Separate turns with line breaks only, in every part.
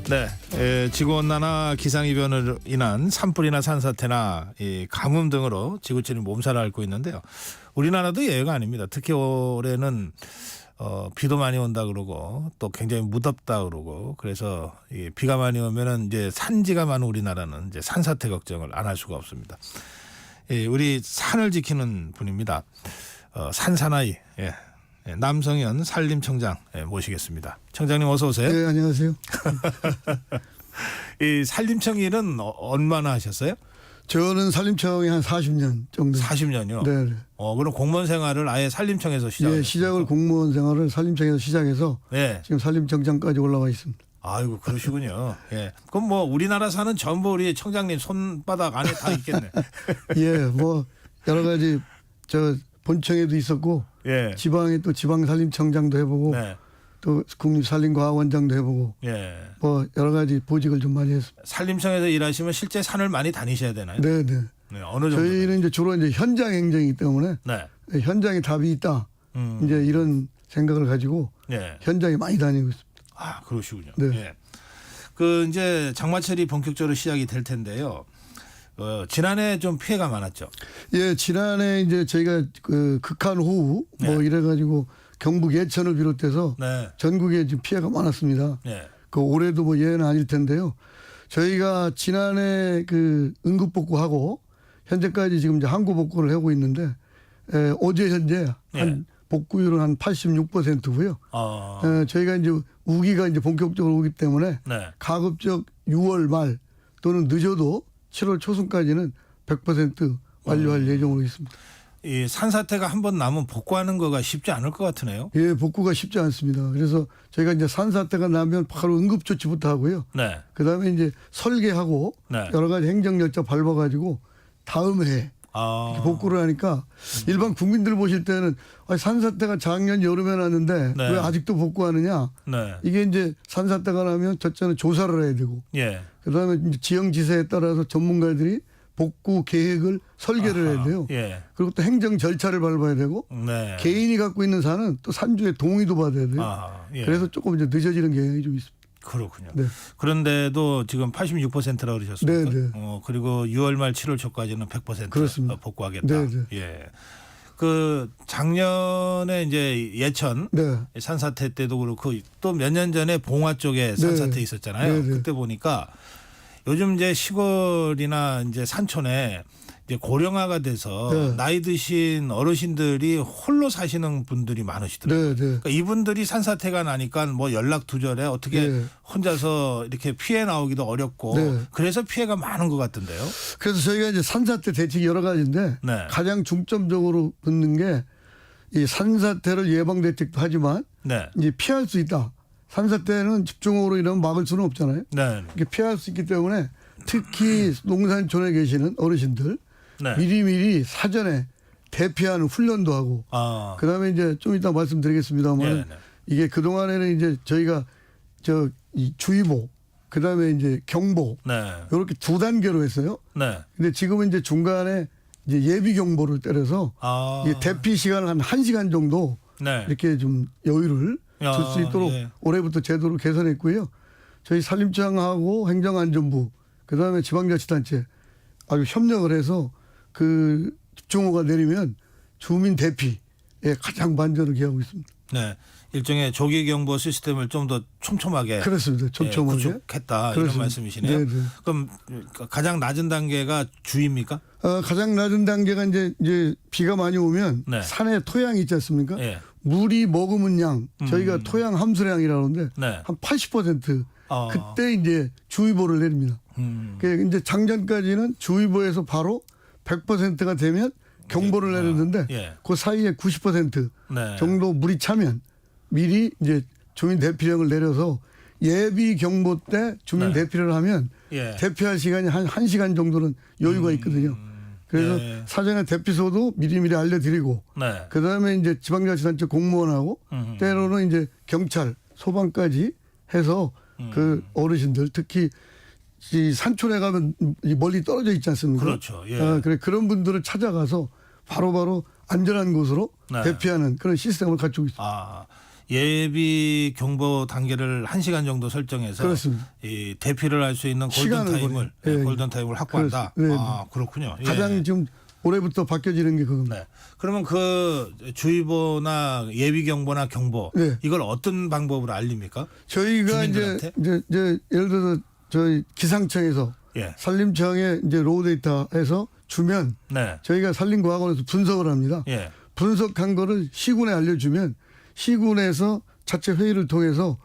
네, 지구온난화 기상이변으로 인한 산불이나 산사태나 이 가뭄 등으로 지구촌이 몸살을 앓고 있는데요. 우리나라도 예외가 아닙니다. 특히 올해는 비도 많이 온다 그러고 또 굉장히 무덥다 그러고 그래서 이 비가 많이 오면은 이제 산지가 많은 우리나라는 이제 산사태 걱정을 안 할 수가 없습니다. 우리 산을 지키는 분입니다. 산사나이 남성현 산림청장 모시겠습니다. 청장님 어서 오세요.
네, 안녕하세요.
이 산림청 일은 얼마나 하셨어요?
저는 산림청에 한 40년 정도.
40년요?
네.
그럼 공무원 생활을 아예 산림청에서 시작을
예, 시작을 공무원 생활을 산림청에서 시작해서
네.
지금 산림청장까지 올라와 있습니다.
아이고 그러시군요. 예. 그럼 뭐 우리나라 산은 전부 우리 청장님 손바닥 안에 다 있겠네.
예, 뭐 여러 가지 저 본청에도 있었고
예.
지방에 또 지방산림청장도 해보고
네.
또 국립산림과학원장도 해보고
예.
뭐 여러 가지 보직을 좀 많이 했습니다.
산림청에서 일하시면 실제 산을 많이 다니셔야 되나요?
네, 네.
네, 어느 정도?
저희는 이제 주로 이제 현장 행정이기 때문에
네.
현장에 답이 있다. 이제 이런 생각을 가지고
예.
현장에 많이 다니고 있습니다.
아 그러시군요.
네.
예. 그 이제 장마철이 본격적으로 시작이 될 텐데요. 지난해 좀 피해가 많았죠.
예, 지난해 이제 저희가 그 극한 호우 뭐
네.
이래가지고 경북 예천을 비롯해서
네.
전국에 지금 피해가 많았습니다.
예.
그 올해도 뭐 예외는 아닐 텐데요. 저희가 지난해 그 응급복구하고 현재까지 지금 이제 항구복구를 하고 있는데 어제 현재 한 복구율은 한 86%고요. 저희가 이제 우기가 이제 본격적으로 오기 때문에
네.
가급적 6월 말 또는 늦어도 7월 초순까지는 100% 완료할 예정으로 있습니다.
이 산사태가 한번 나면 복구하는 거가 쉽지 않을 것 같으네요.
예, 복구가 쉽지 않습니다. 그래서 저희가 이제 산사태가 나면 바로 응급조치부터 하고요.
네.
그다음에 이제 설계하고
네.
여러 가지 행정열차 밟아가지고 다음 해에 복구를 하니까 일반 국민들 보실 때는 산사태가 작년 여름에 났는데
네.
왜 아직도 복구하느냐.
네.
이게 이제 산사태가 나면 첫째는 조사를 해야 되고
예.
그다음에 이제 지형지세에 따라서 전문가들이 복구 계획을 설계를 해야 돼요.
예.
그리고 또 행정 절차를 밟아야 되고
네.
개인이 갖고 있는 산은 또 산주의 동의도 받아야 돼요.
예.
그래서 조금 이제 늦어지는 경향이 좀 있습니다.
그렇군요.
네.
그런데도 지금 86%라고 그러셨습니까?
네, 네.
그리고 6월 말 7월 초까지는 100%
그렇습니다.
복구하겠다.
네, 네.
예. 그 작년에 이제 예천
네.
산사태 때도 그렇고 또 몇 년 전에 봉화 쪽에 산사태
네.
있었잖아요.
네, 네.
그때 보니까 요즘 이제 시골이나 이제 산촌에 이제 고령화가 돼서
네.
나이 드신 어르신들이 홀로 사시는 분들이 많으시더라고요.
네, 네.
그러니까 이분들이 산사태가 나니까 뭐 연락 두절에 어떻게
네.
혼자서 이렇게 피해 나오기도 어렵고
네.
그래서 피해가 많은 것 같던데요.
그래서 저희가 이제 산사태 대책이 여러 가지인데
네.
가장 중점적으로 붙는 게 이 산사태를 예방 대책도 하지만
네.
이제 피할 수 있다. 산사태는 집중호우로 인하면 막을 수는 없잖아요.
네.
이렇게 피할 수 있기 때문에 특히 농산촌에 계시는 어르신들
네.
미리미리 사전에 대피하는 훈련도 하고 그다음에 이제 좀 이따 말씀드리겠습니다만
네, 네.
이게 그동안에는 이제 저희가 이 주의보 그다음에 이제 경보
네.
이렇게 두 단계로 했어요.
네.
근데 지금은 이제 중간에 이제 예비 경보를 때려서 이 대피 시간을 한 1시간 정도
네.
이렇게 좀 여유를 줄 수 있도록
예.
올해부터 제도를 개선했고요. 저희 산림청하고 행정안전부 그다음에 지방자치단체 아주 협력을 해서 그 집중호우가 내리면 주민 대피에 가장 반전을 기하고 있습니다.
네. 일종의 조기 경보 시스템을 좀 더 촘촘하게
그렇습니다. 촘촘하게.
구축했다
그렇습니다.
이런 말씀이시네요.
네네.
그럼 가장 낮은 단계가 주입니까?
가장 낮은 단계가 이제 비가 많이 오면
네.
산에 토양이 있지 않습니까?
예.
물이 머금은 양 저희가 토양 함수량이라고 하는데
네.
한 80% 그때 이제 주의보를 내립니다. 이제 작년까지는 주의보에서 바로 100%가 되면 경보를 내렸는데
예.
그 사이에 90%
네.
정도 물이 차면 미리 이제 주민 대피령을 내려서 예비 경보 때 주민
네.
대피를 하면
예.
대피할 시간이 한 1시간 정도는 여유가 있거든요. 그래서
예.
사전에 대피소도 미리미리 알려드리고
네.
그다음에 이제 지방자치단체 공무원하고 때로는 이제 경찰 소방까지 해서 그 어르신들 특히 이 산촌에 가면 멀리 떨어져 있지 않습니까?
그렇죠. 예.
그래 그런 분들을 찾아가서 바로바로 안전한 곳으로
네.
대피하는 그런 시스템을 갖추고 있습니다.
예비 경보 단계를 1시간 정도 설정해서
그렇습니다.
이 대피를 할 수 있는
시간을
골든 타임을
예.
골든 타임을 확보한다.
그렇습니다. 네,
아, 그렇군요. 예.
가장 지금 올해부터 바뀌어지는 게 그겁니다.
네. 그러면 그 주의보나 예비 경보나 경보
네.
이걸 어떤 방법으로 알립니까?
저희가
주민들한테?
이제 예를 들어서 저희 기상청에서
예.
산림청에 이제 로우 데이터에서 주면
네.
저희가 산림과학원에서 분석을 합니다.
예.
분석한 거를 시군에 알려주면 시군에서 자체 회의를 통해서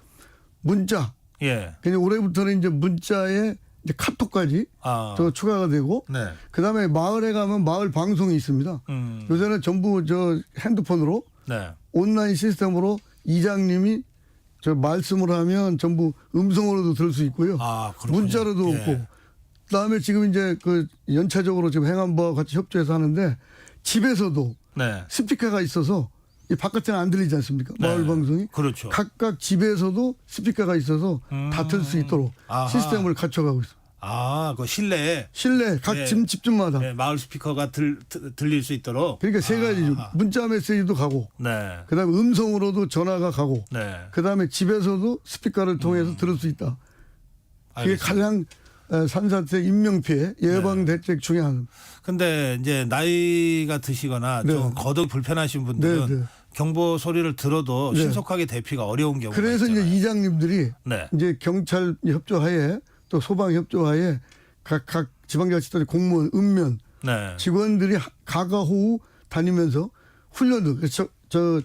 문자,
예.
그냥 올해부터는 이제 문자에 이제 카톡까지
아.
더 추가가 되고
네.
그다음에 마을에 가면 마을 방송이 있습니다. 요새는 전부 저 핸드폰으로
네.
온라인 시스템으로 이장님이 저 말씀을 하면 전부 음성으로도 들을 수 있고요.
아, 그렇군요.
문자로도
예.
없고. 그다음에 지금 이제 그 연차적으로 지금 행안부와 같이 협조해서 하는데 집에서도
네.
스피커가 있어서 이 바깥에는 안 들리지 않습니까?
네.
마을 방송이.
그렇죠.
각각 집에서도 스피커가 있어서 다 들 수 있도록
아하.
시스템을 갖춰가고 있습니다.
아, 그 실내에
실내 각
네.
집집마다.
네, 마을 스피커가 들릴 수 있도록.
그러니까 세 가지죠.
아하.
문자 메시지도 가고
네.
그다음에 음성으로도 전화가 가고
네.
그다음에 집에서도 스피커를 통해서 들을 수 있다. 그게
알겠습니다.
가장 산사태 인명피해 예방 대책 중에 하나.
근데 이제 나이가 드시거나
네.
좀 거동 불편하신 분들은
네, 네.
경보 소리를 들어도
네.
신속하게 대피가 어려운 경우가
그래서
있잖아요.
이제 이장님들이
네.
이제 경찰 협조하에 또 소방 협조하에 각 지방자치단체 공무원 읍면
네.
직원들이 가가호우 다니면서 훈련도 그래서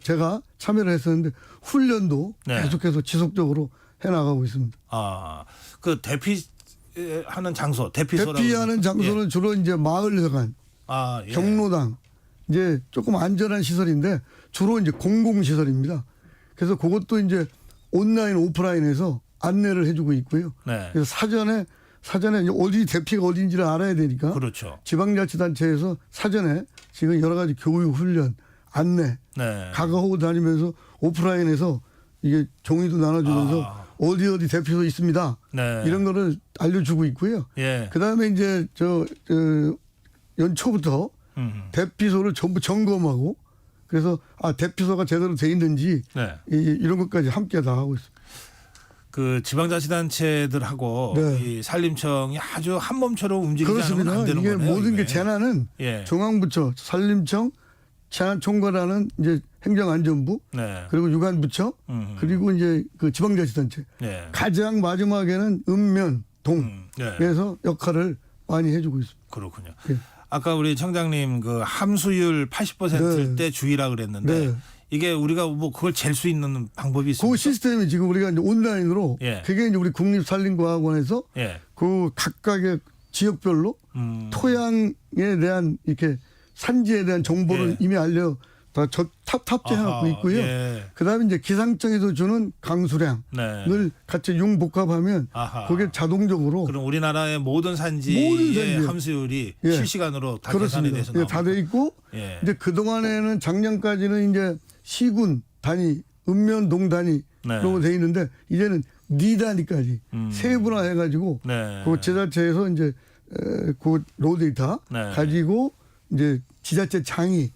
제가 참여를 했었는데 훈련도
네.
계속해서 지속적으로 해나가고 있습니다.
아, 그 대피하는 장소, 대피소라고.
대피하는 장소는
예.
주로 이제 마을회관,
아, 예.
경로당 이제 조금 안전한 시설인데 주로 이제 공공시설입니다. 그래서 그것도 이제 온라인 오프라인에서 안내를 해주고 있고요.
네.
그래서 사전에 이제 어디 대피가 어딘지를 알아야 되니까
그렇죠.
지방자치단체에서 사전에 지금 여러 가지 교육 훈련 안내
네.
가가호우 다니면서 오프라인에서 이게 종이도 나눠주면서
아.
어디 대피소 있습니다.
네.
이런 거를 알려주고 있고요.
예.
그다음에 이제 연초부터 대피소를 전부 점검하고 그래서 대피소가 제대로 돼 있는지
네.
이런 것까지 함께 다 하고 있습니다.
그 지방자치단체들하고
네.
이 산림청이 아주 한 몸처럼 움직이지 않으면
그렇습니다.
안 되는
이게
거네요.
모든
이게.
게 재난은
예.
중앙부처, 산림청, 재난총괄하는 이제 행정안전부
네.
그리고 유관부처 그리고 이제 그 지방자치단체
네.
가장 마지막에는 읍면
네.
동에서 역할을 많이 해주고 있습니다.
그렇군요.
예.
아까 우리 청장님 그 함수율 80%일
네.
때 주의라 그랬는데
네.
이게 우리가 뭐 그걸 잴 수 있는 방법이 있습니까?
그 시스템이 지금 우리가 이제 온라인으로
예.
그게 이제 우리 국립산림과학원에서
예.
그 각각의 지역별로 토양에 대한 이렇게 산지에 대한 정보를
예.
이미 알려 다 탑재해놓고
아하,
있고요.
예.
그다음에 이제 기상청에서 주는 강수량을
네.
같이 융복합하면
아하.
그게 자동적으로
그럼 우리나라의 모든 산지의
산지요.
함수율이
예.
실시간으로 다 계산이 돼서
예, 다 돼 있고
예.
이제 그 동안에는 작년까지는 이제 시군 단위, 읍면동 단위로
네.
돼 있는데 이제는 니 단위까지 세분화해가지고
네.
그 지자체에서 이제 그 로데이터
네.
가지고 이제 지자체 장이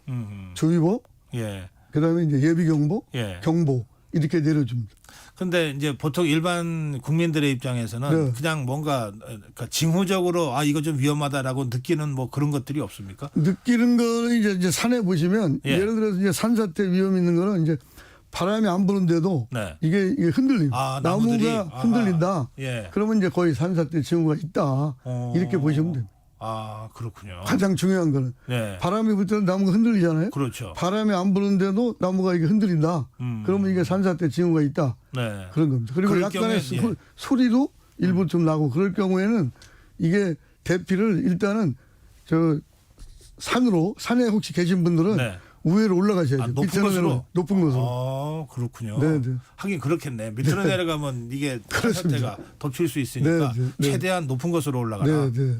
조위보
예.
그다음에 이제 예비경보,
예.
경보 이렇게 내려줍니다.
근데 이제 보통 일반 국민들의 입장에서는
네.
그냥 뭔가 그러니까 징후적으로 이거 좀 위험하다라고 느끼는 뭐 그런 것들이 없습니까?
느끼는 거는 이제 산에 보시면
예.
예를 들어서 이제 산사태 위험 있는 거는 이제 바람이 안 부는데도
네.
이게 흔들림.
나무들이?
나무가
아하.
흔들린다.
예.
그러면 이제 거의 산사태 징후가 있다. 이렇게 보시면 됩니다.
아, 그렇군요.
가장 중요한 거는
네.
바람이 불 때는 나무가 흔들리잖아요.
그렇죠.
바람이 안 부는데도 나무가 이게 흔들린다. 그러면 이게 산사태 징후가 있다.
네.
그런 겁니다. 그리고
그럴
약간의
경우엔, 예.
소리도 일부 좀 나고 그럴 경우에는 이게 대피를 일단은 산에 혹시 계신 분들은
네.
우회로 올라가셔야죠.
높은
밑으로
곳으로?
내려가면 높은 곳으로.
그렇군요.
네, 네.
하긴 그렇겠네. 밑으로 내려가면 이게
그렇습니다.
산사태가 덮칠 수 있으니까
네, 네, 네.
최대한 높은 곳으로 올라가라.
네, 네.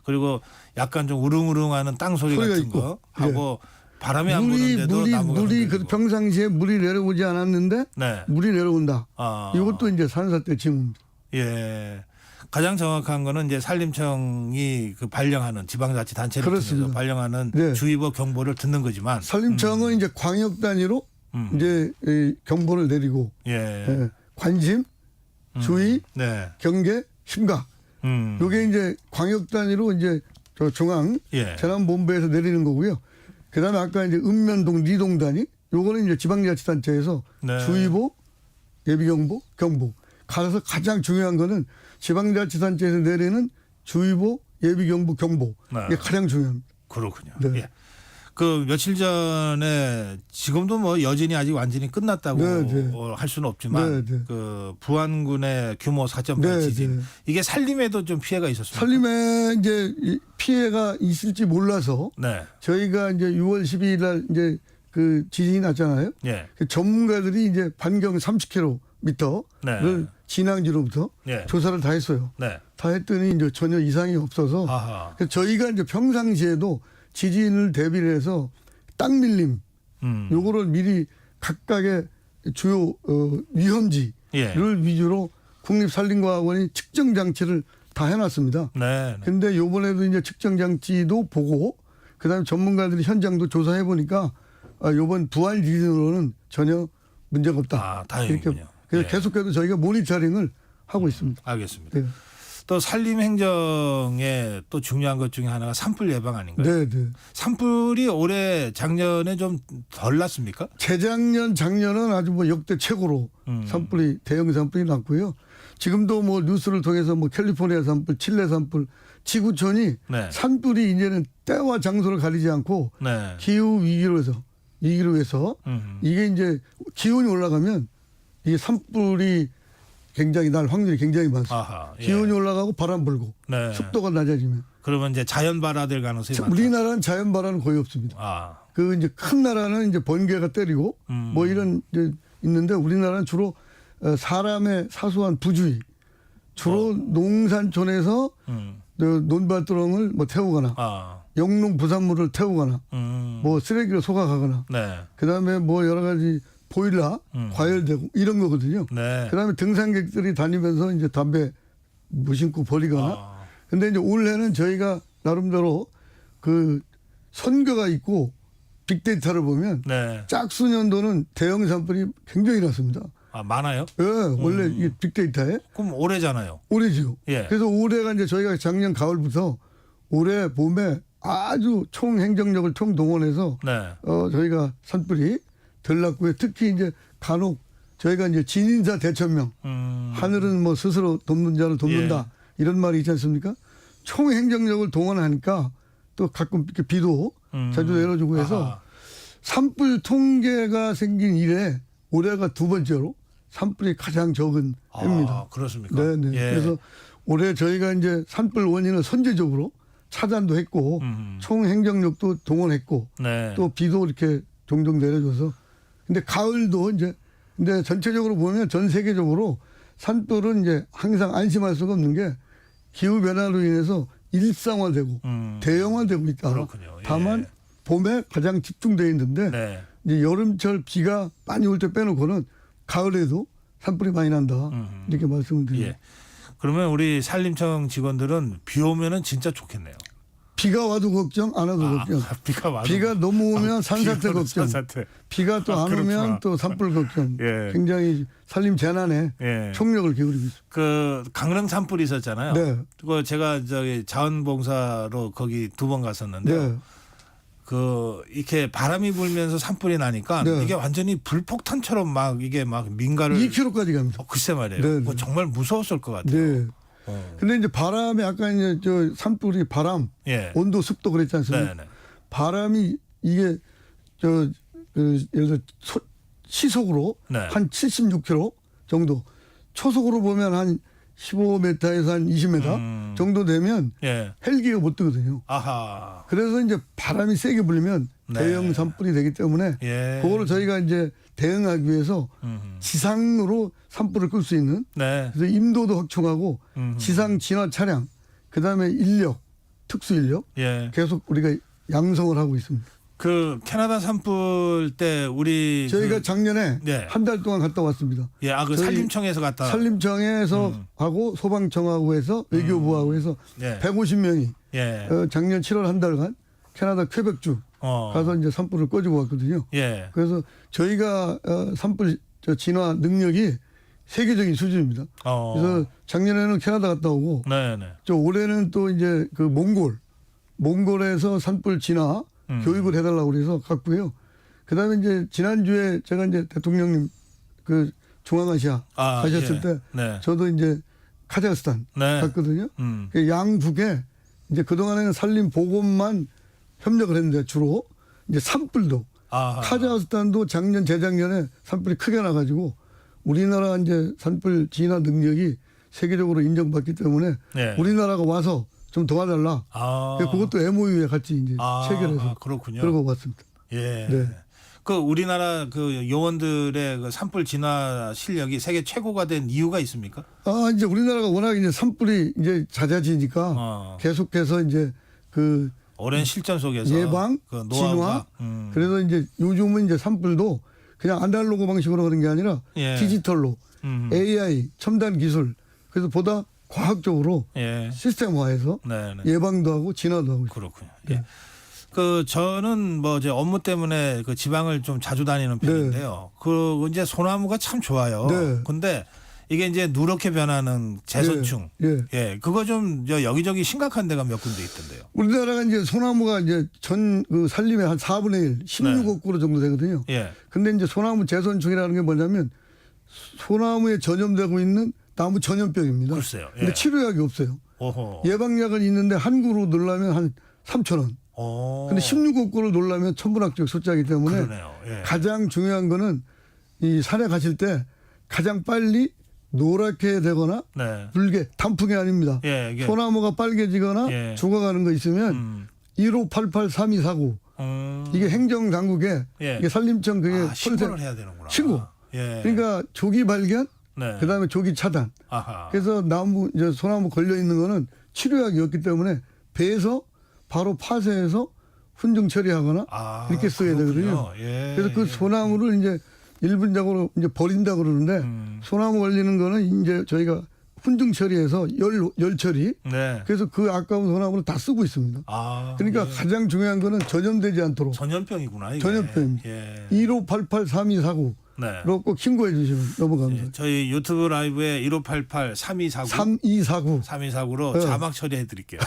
그리고 약간 좀 우릉우릉하는 땅 소리
소리가
같은
있고.
거 하고 바람이 안 부는데도 나무가
물이
흔들리고.
평상시에 물이 내려오지 않았는데
네.
물이 내려온다.
아.
이것도 이제 산사태 징후입니다.
예. 가장 정확한 거는 이제 산림청이 그 발령하는 지방자치단체를 통해서
그렇습니다.
발령하는
네.
주의보 경보를 듣는 거지만
산림청은 이제 광역 단위로 이제 이 경보를 내리고
예.
관심, 주의,
네.
경계, 심각. 요게 이제 광역 단위로 이제 저 중앙
예.
재난본부에서 내리는 거고요. 그다음에 아까 이제 읍면동, 리동 단위 요거는 이제 지방자치단체에서
네.
주의보, 예비경보, 경보. 가서 가장 중요한 거는 지방자치단체에서 내리는 주의보, 예비경보, 경보.
네.
이게 가장 중요합니다.
그렇군요.
네.
예. 그 며칠 전에 지금도 뭐 여진이 아직 완전히 끝났다고
네, 네.
할 수는 없지만
네, 네.
그 부안군의 규모 4.8
네,
지진
네.
이게 산림에도 좀 피해가 있었습니다.
산림에 이제 이 피해가 있을지 몰라서
네.
저희가 이제 6월 12일 날 이제 그 지진이 났잖아요.
예.
그 전문가들이 이제 반경 30km를
네.
진앙지로부터
예.
조사를 다 했어요.
네.
다 했더니 이제 전혀 이상이 없어서
아하.
그래서 저희가 이제 평상시에도 지진을 대비를 해서 땅 밀림 요거를 미리 각각의 주요 위험지를
예.
위주로 국립산림과학원이 측정 장치를 다 해놨습니다.
네. 네.
근데 요번에도 이제 측정 장치도 보고 그다음에 전문가들이 현장도 조사해 보니까 요번 부안 지진으로는 전혀 문제가 없다.
아, 다행이군요.
그래서
예.
계속해서 저희가 모니터링을 하고 있습니다.
알겠습니다.
네.
또 산림 행정에 또 중요한 것 중에 하나가 산불 예방 아닌가요?
네, 네.
산불이 올해 작년에 좀 덜 났습니까?
재작년, 작년은 아주 뭐 역대 최고로 산불이 대형 산불이 났고요. 지금도 뭐 뉴스를 통해서 뭐 캘리포니아 산불, 칠레 산불, 지구촌이
네.
산불이 이제는 때와 장소를 가리지 않고
네.
기후 위기로 해서 이게 이제 기온이 올라가면 이게 산불이 굉장히 날 확률이 굉장히 많습니다.
아하. 예.
기온이 올라가고 바람 불고
네.
습도가 낮아지면
그러면 이제 자연 발화될 가능성이 많다.
우리나라는 자연 발화는 거의 없습니다.
아.
그 이제 큰 나라는 이제 번개가 때리고 뭐 이런 이제 있는데 우리나라는 주로 사람의 사소한 부주의 주로 농산촌에서 논밭두렁을 뭐 태우거나
아.
영농 부산물을 태우거나 뭐 쓰레기를 소각하거나
네.
그다음에 뭐 여러 가지 보일러 과열되고 이런 거거든요.
네.
그다음에 등산객들이 다니면서 이제 담배 무심코 버리거나.
아.
근데 이제 올해는 저희가 나름대로 그 선거가 있고 빅데이터를 보면
네.
짝수년도는 대형 산불이 굉장히 났습니다.
아, 많아요?
예, 원래 이게 빅데이터에
그럼 올해잖아요.
올해지요.
예.
그래서 올해가 이제 저희가 작년 가을부터 올해 봄에 아주 총행정력을 총동원해서
네.
저희가 산불이 덜 났고요. 특히 이제 간혹 저희가 이제 진인사 대천명 하늘은 뭐 스스로 돕는 자를 돕는다 이런 말이 있지 않습니까? 총행정력을 동원하니까 또 가끔 이렇게 비도 자주 내려주고 해서
아하.
산불 통계가 생긴 이래 올해가 두 번째로 산불이 가장 적은 해입니다.
아, 그렇습니까?
네네.
예.
그래서 올해 저희가 이제 산불 원인을 선제적으로 차단도 했고 총행정력도 동원했고
네.
또 비도 이렇게 종종 내려줘서 근데 가을도 이제 근데 전체적으로 보면 전 세계적으로 산불은 이제 항상 안심할 수가 없는 게 기후 변화로 인해서 일상화되고 대형화되고 있다.
그렇군요. 예.
다만 봄에 가장 집중되어 있는데
네.
이제 여름철 비가 많이 올 때 빼놓고는 가을에도 산불이 많이 난다. 이렇게 말씀을 드립니다.
예. 그러면 우리 산림청 직원들은 비 오면은 진짜 좋겠네요.
비가 와도 걱정, 안 와도 걱정.
비가 와도
비가 너무 오면 산사태
비가
걱정.
산사태.
비가 또 안
그렇구나.
오면 또 산불 걱정.
예.
굉장히 산림 재난에
예.
총력을 기울이고 있습니다.
그 강릉 산불이 있었잖아요.
네.
그거 제가 저기 자원봉사로 거기 2번 갔었는데요.
네.
그 이렇게 바람이 불면서 산불이 나니까
네.
이게 완전히 불폭탄처럼 막 이게 막 민가를
2km까지 갑니다.
글쎄 말이에요.
네,
그거
네.
정말 무서웠을 것 같아요.
네. 근데 이제 바람이 아까 이제 저 산불이 바람,
예.
온도, 습도 그랬지 않습니까?
네, 네.
바람이 이게 그 예를 들어 시속으로
네.
한 76km 정도, 초속으로 보면 한 15m에서 한 20m 정도 되면
예.
헬기가 못 뜨거든요.
아하.
그래서 이제 바람이 세게 불면
네.
대형 산불이 되기 때문에
예.
그거를 저희가 이제 대응하기 위해서 지상으로 산불을 끌 수 있는
네.
그래서 임도도 확충하고 지상 진화 차량 그다음에 인력 특수 인력
예.
계속 우리가 양성을 하고 있습니다.
그 캐나다 산불 때 우리
저희가 작년에
네.
한 달 동안 갔다 왔습니다.
예, 아 그
저희
산림청에서 갔다.
산림청에서 하고 소방청하고 해서 외교부하고 해서
예.
150명이
예.
작년 7월 한 달간 캐나다 퀘벡주 가서 이제 산불을 꺼지고 왔거든요.
예.
그래서 저희가 산불 진화 능력이 세계적인 수준입니다. 그래서 작년에는 캐나다 갔다 오고
네네.
올해는 또 이제 그 몽골에서 산불 진화 교육을 해달라고 그래서 갔고요. 그다음에 이제 지난주에 제가 이제 대통령님 그 중앙아시아 가셨을
예.
때
네.
저도 이제 카자흐스탄
네.
갔거든요. 그 양북에 이제 그동안에는 산림 보건만 협력을 했는데 주로 이제 산불도 카자흐스탄도 작년 재작년에 산불이 크게 나가지고 우리나라 이제 산불 진화 능력이 세계적으로 인정받기 때문에
네.
우리나라가 와서 좀 도와달라. 그것도 MOU에 같이 이제 체결해서
그렇군요.
그러고 왔습니다.
예.
네.
그 우리나라 그 요원들의 그 산불 진화 실력이 세계 최고가 된 이유가 있습니까?
이제 우리나라가 워낙 이제 산불이 이제 잦아지니까 계속해서 이제 그
오랜 실전 속에서
예방,
그
진화. 그래서 이제 요즘은 이제 산불도 그냥 아날로그 방식으로 하는 게 아니라
예.
디지털로 AI 첨단 기술 그래서 보다 과학적으로
예.
시스템화해서
네네.
예방도 하고 진화도 하고 있습니다.
그렇군요. 예. 그 저는 뭐 이제 업무 때문에 그 지방을 좀 자주 다니는 편인데요. 그 이제 소나무가 참 좋아요.
네.
근데 이게 이제 누렇게 변하는 제선충.
예.
예. 그거 좀 여기저기 심각한 데가 몇 군데 있던데요.
우리나라가 이제 소나무가 이제 전 그 산림의 한 4분의 1, 16억 그루 정도 되거든요.
예.
근데 이제 소나무 제선충이라는 게 뭐냐면 소나무에 전염되고 있는 나무 전염병입니다.
글쎄요. 예.
근데 치료약이 없어요.
오호.
예방약은 있는데 한 그루 넣으려면 한 3,000원. 근데 16억 그루 넣으려면 천문학적 숫자이기 때문에
그러네요. 예.
가장 중요한 거는 이 산에 가실 때 가장 빨리 노랗게 되거나
네.
붉게 단풍이 아닙니다.
예, 이게
소나무가 빨개지거나
예.
죽어가는 거 있으면 1588-3249 이게 행정당국에
예.
이게 산림청 그게
신고를 해야 되는구나.
신고.
예.
그러니까 조기 발견,
네.
그다음에 조기 차단.
아하.
그래서 나무 이제 소나무 걸려 있는 거는 치료약이 없기 때문에 배에서 바로 파쇄해서 훈증 처리하거나 이렇게 써야 되거든요.
예.
그래서 그 소나무를 이제 일분적으로 이제 버린다 그러는데 소나무 걸리는 거는 이제 저희가 훈증 처리해서 열 처리.
네.
그래서 그 아까운 소나무를 다 쓰고 있습니다. 그러니까
예.
가장 중요한 거는 전염되지 않도록.
전염병이구나. 이게.
전염병입니다.
예.
1588-3249.
네.
로 꼭 신고해 주시면 넘어갑니다.
예, 저희 유튜브 라이브에 1588-3249
3249.
3249로
네.
자막 처리해 드릴게요.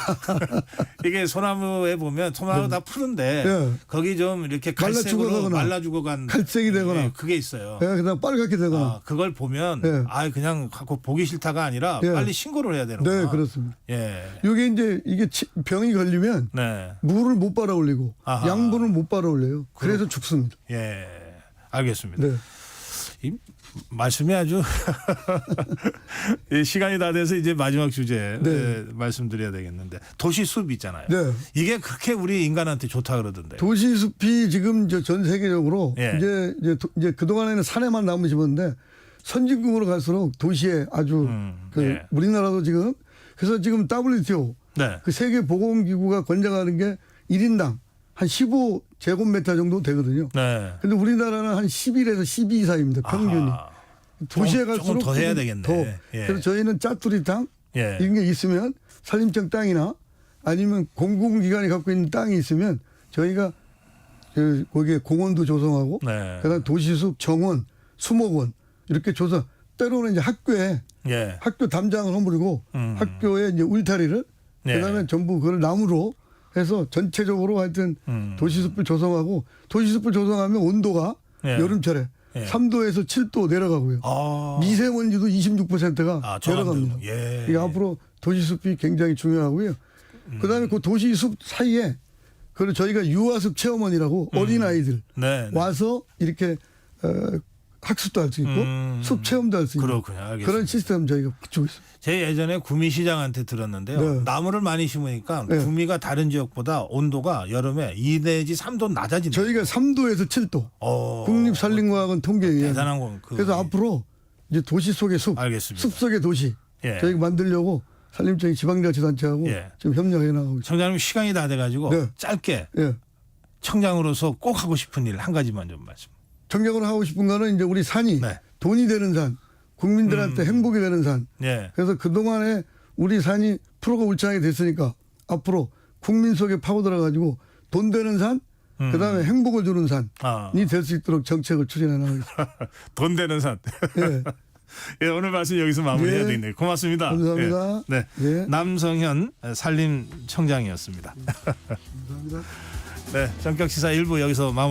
이게 소나무에 보면 소나무 다 푸른데
네.
거기 좀 이렇게
말라
갈색으로
죽어가거나
말라 죽어간
갈색이 되거나.
예, 그게 있어요.
그다음 빨갛게 되거나.
그걸 보면
네.
그냥 갖고 보기 싫다가 아니라
네.
빨리 신고를 해야 되는구나.
네, 그렇습니다.
예.
이게 이제 이게 병이 걸리면
네.
물을 못 빨아 올리고
아하.
양분을 못 빨아 올려요. 그래서 죽습니다.
예. 알겠습니다.
네.
이 말씀이 아주 시간이 다 돼서 이제 마지막 주제
네.
말씀드려야 되겠는데 도시 숲 있잖아요.
네.
이게 그렇게 우리 인간한테 좋다 그러던데.
도시 숲이 지금 전 세계적으로
예.
이제 그 동안에는 산에만 나무 심었는데 선진국으로 갈수록 도시에 아주
예.
우리나라도 지금 그래서 지금 WTO
네.
그 세계 보건기구가 권장하는 게 1인당 한 15제곱미터 정도 되거든요.
네.
근데 우리나라는 한 11에서 12 사이입니다. 평균이.
아하.
도시에
조금
갈수록
더 해야
조금
되겠네.
더.
예.
그래서 저희는 짜투리탕
예.
이런 게 있으면 산림청 땅이나 아니면 공공기관이 갖고 있는 땅이 있으면 저희가 거기에 공원도 조성하고
네.
그다음 도시숲, 정원, 수목원 이렇게 조성. 때로는 이제 학교에
예.
학교 담장을 허물고 학교에 이제 울타리를
예.
그다음에 전부 그걸 나무로 해서 전체적으로 하여튼 도시숲을 조성하고 도시숲을 조성하면 온도가
예.
여름철에
예.
3도에서 7도 내려가고요. 미세먼지도 26%가 내려갑니다.
예.
이게 앞으로 도시숲이 굉장히 중요하고요. 그다음에 그 도시숲 사이에 그리고 저희가 유아숲 체험원이라고 어린아이들
네.
와서 이렇게 학습도 할 수 있고 숲 체험도 할 수 있는
그렇군요. 알겠습니다.
그런 시스템 저희가 갖추고 있습니다.
제 예전에 구미시장한테 들었는데요.
네.
나무를 많이 심으니까
네.
구미가 다른 지역보다 온도가 여름에 2 내지 3도 낮아진다.
저희가 3도에서 7도 국립산림과학원 통계에 의해
대단한 건
그래서 앞으로 이제 도시 속의 숲,
알겠습니다.
숲 속의 도시
예.
저희가 만들려고 산림청이 지방자치단체하고
예.
지금 협력해 나가고 있습니다.
청장님 시간이 다 돼가지고
네.
짧게
예.
청장으로서 꼭 하고 싶은 일 한 가지만 좀 말씀.
정략으로 하고 싶은 거는 이제 우리 산이
네.
돈이 되는 산, 국민들한테 행복이 되는 산.
예.
그래서 그동안에 우리 산이 프로가 울창하게 됐으니까 앞으로 국민 속에 파고들어가지고 돈 되는 산, 그다음에 행복을 주는 산이
아,
될 수 있도록 정책을 추진해 나가겠습니다.
돈 되는 산.
예.
예, 오늘 말씀 여기서 마무리해야
예.
되겠네요. 고맙습니다.
감사합니다.
예. 네,
예.
남성현 산림청장이었습니다.
감사합니다.
네, 전격 시사 1부 여기서 마무리.